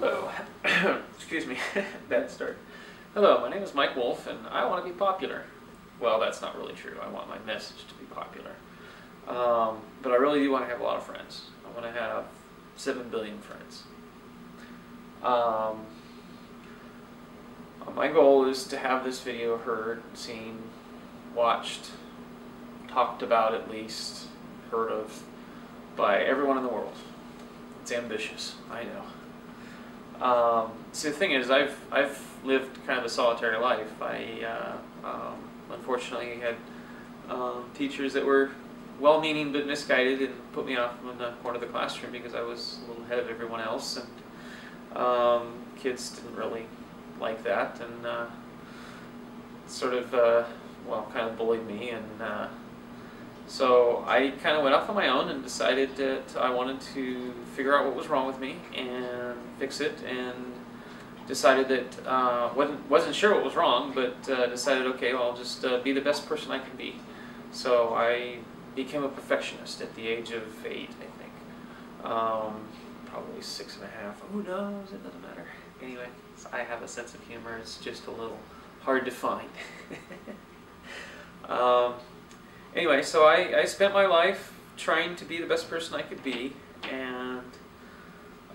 Hello. Excuse me. Bad start. Hello, my name is Mike Wolf, and I want to be popular. Well, that's not really true. I want my message to be popular. But I really do want to have a lot of friends. I want to have 7 billion friends. My goal is to have this video heard, seen, watched, talked about at least, heard of by everyone in the world. It's ambitious, I know. See, the thing is, I've lived kind of a solitary life. I unfortunately had teachers that were well-meaning but misguided and put me off in the corner of the classroom because I was a little ahead of everyone else, and kids didn't really like that, and sort of, well, kind of bullied me, and so I kind of went off on my own and decided that I wanted to figure out what was wrong with me and fix it, and decided that wasn't sure what was wrong, but decided, okay, well, I'll just be the best person I can be. So I became a perfectionist at the age of 8, I think. Probably 6.5. Who knows? It doesn't matter. Anyway, I have a sense of humor. It's just a little hard to find. Anyway, so I spent my life trying to be the best person I could be, and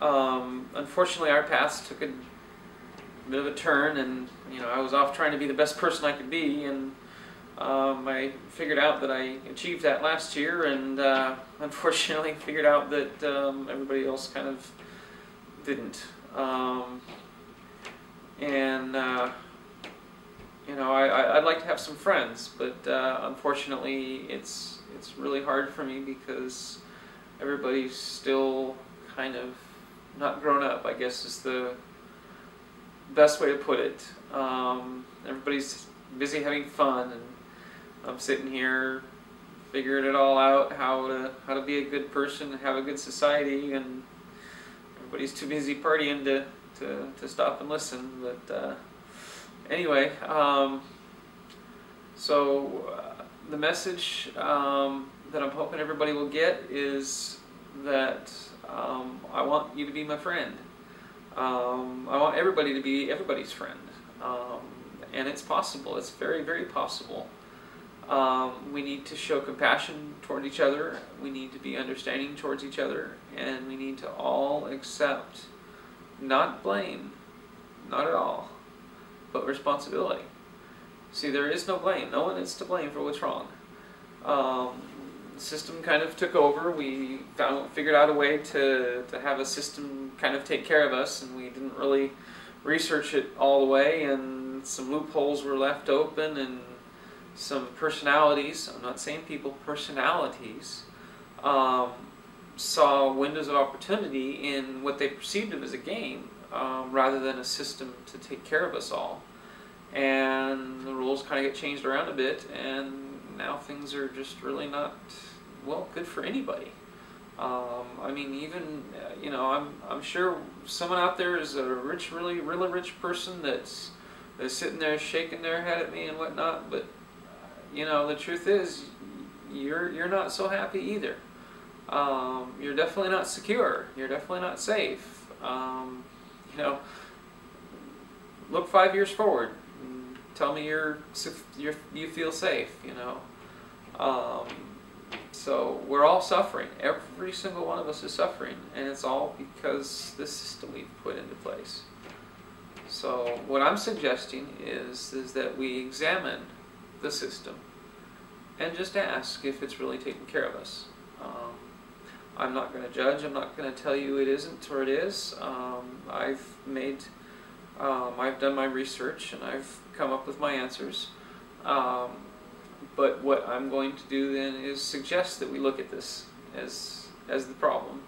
unfortunately our paths took a bit of a turn, and I was off trying to be the best person I could be, and I figured out that I achieved that last year, and unfortunately figured out that everybody else kind of didn't. I'd like to have some friends, but unfortunately it's really hard for me because everybody's still kind of not grown up, I guess is the best way to put it. Everybody's busy having fun, and I'm sitting here figuring it all out, how to be a good person and have a good society, and everybody's too busy partying to stop and listen. But anyway, the message that I'm hoping everybody will get is that I want you to be my friend. I want everybody to be everybody's friend. And it's possible. It's very, very possible. We need to show compassion toward each other. We need to be understanding towards each other. And we need to all accept, not blame, not at all, but responsibility. See, there is no blame. No one is to blame for what's wrong. The system kind of took over. We figured out a way to have a system kind of take care of us, and we didn't really research it all the way, and some loopholes were left open, and some personalities, I'm not saying people, personalities, saw windows of opportunity in what they perceived of as a game, rather than a system to take care of us all. And the rules kind of get changed around a bit, and now things are just really not, well, good for anybody. I mean, even, I'm sure someone out there is a rich, really rich person that's sitting there shaking their head at me and whatnot, but, the truth is, you're not so happy either. You're definitely not secure. You're definitely not safe. Look 5 years forward. And tell me you feel safe. So we're all suffering. Every single one of us is suffering, and it's all because this system we've put into place. So what I'm suggesting is that we examine the system and just ask if it's really taking care of us. I'm not going to judge. I'm not going to tell you it isn't or it is. I've done my research, and I've come up with my answers. But what I'm going to do then is suggest that we look at this as the problem,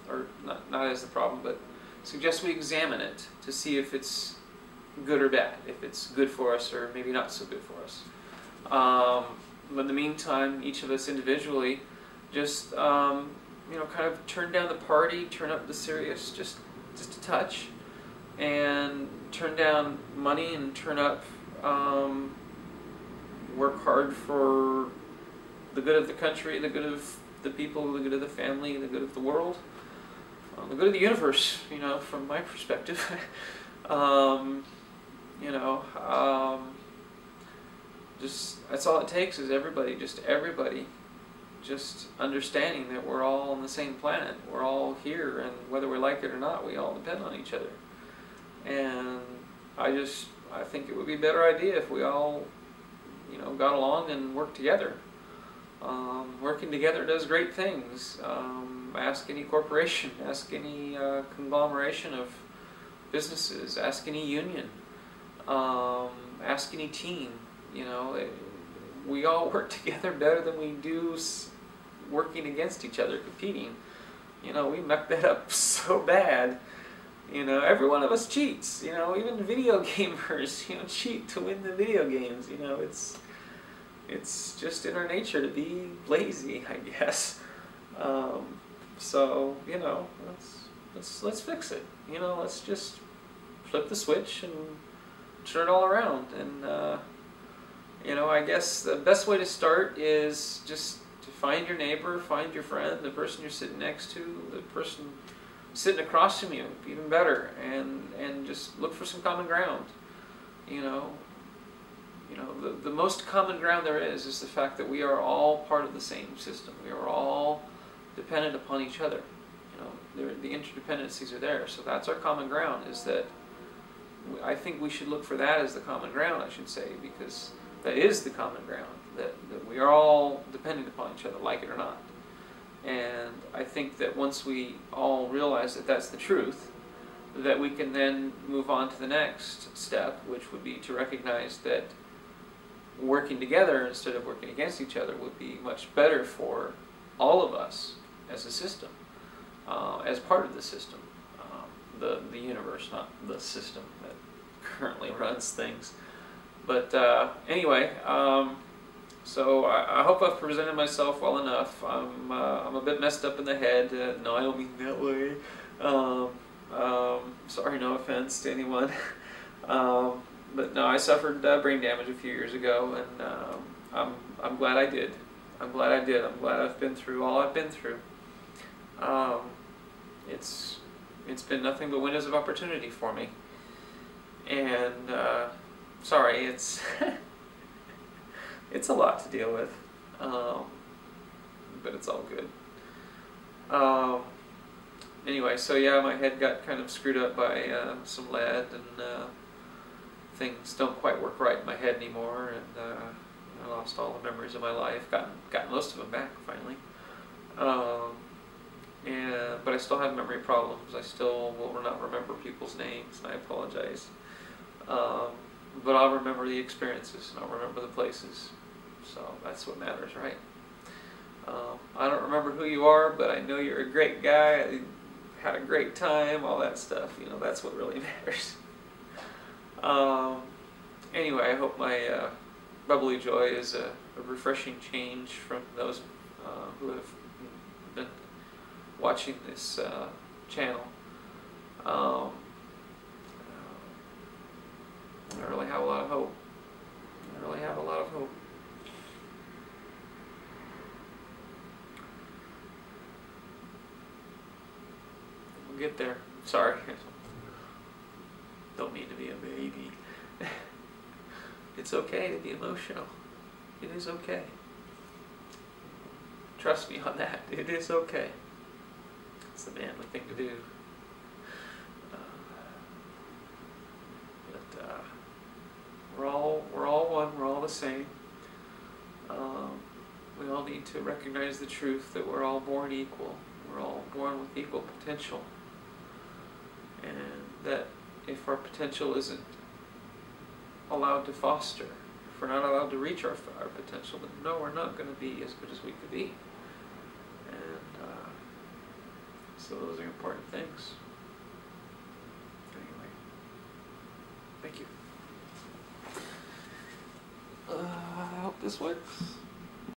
or not as the problem, but suggest we examine it to see if it's good or bad, if it's good for us or maybe not so good for us. But in the meantime, each of us individually just kind of turn down the party, turn up the serious just a touch, and turn down money and turn up. Work hard for the good of the country, the good of the people, the good of the family, the good of the world. the good of the universe, you know, from my perspective. You know, just that's all it takes is everybody, just understanding that we're all on the same planet. We're all here, and whether we like it or not, we all depend on each other. And I think it would be a better idea if we all, you know, got along and worked together. Working together does great things. Ask any corporation, ask any conglomeration of businesses, ask any union, ask any team. You know, we all work together better than we do working against each other, competing. You know, we muck that up so bad. You know, every one of us cheats. You know, even video gamers, you know, cheat to win the video games. You know, it's just in our nature to be lazy, I guess. So, you know, let's fix it. You know, let's just flip the switch and turn it all around. And you know, I guess the best way to start is just to find your neighbor, find your friend, the person you're sitting next to, the person sitting across from you, even better, and just look for some common ground. You know, the most common ground there is the fact that we are all part of the same system. We are all dependent upon each other. You know, the interdependencies are there. So that's our common ground, is that I think we should look for that as the common ground, I should say, because that is the common ground, that we are all dependent upon each other, like it or not. And I think that once we all realize that that's the truth, that we can then move on to the next step, which would be to recognize that working together instead of working against each other would be much better for all of us as a system, as part of the system, the universe, not the system that currently runs things. But anyway, so I hope I've presented myself well enough. I'm a bit messed up in the head. No, I don't mean that way. Sorry, no offense to anyone. But no, I suffered brain damage a few years ago, and I'm glad I did. I'm glad I did. I'm glad I've been through all I've been through. It's been nothing but windows of opportunity for me. And sorry, it's it's a lot to deal with, but it's all good. Anyway, so yeah, my head got kind of screwed up by some lead, and things don't quite work right in my head anymore, and I lost all the memories of my life, got most of them back finally. But I still have memory problems. I still will not remember people's names, and I apologize. But I'll remember the experiences, and I'll remember the places. So that's what matters, right? I don't remember who you are, but I know you're a great guy. I had a great time, all that stuff. You know, that's what really matters. Anyway, I hope my bubbly joy is a refreshing change from those who have been watching this channel. I really have a lot of hope. I really have a lot of hope. We'll get there. Sorry. Don't mean to be a baby. It's okay to be emotional. It is okay. Trust me on that. It is okay. It's the manly thing to do. We're all one. We're all the same. We all need to recognize the truth that we're all born equal. We're all born with equal potential, and that if our potential isn't allowed to foster, if we're not allowed to reach our potential, then no, we're not going to be as good as we could be. And so those are important things. Anyway, thank you. I hope this works.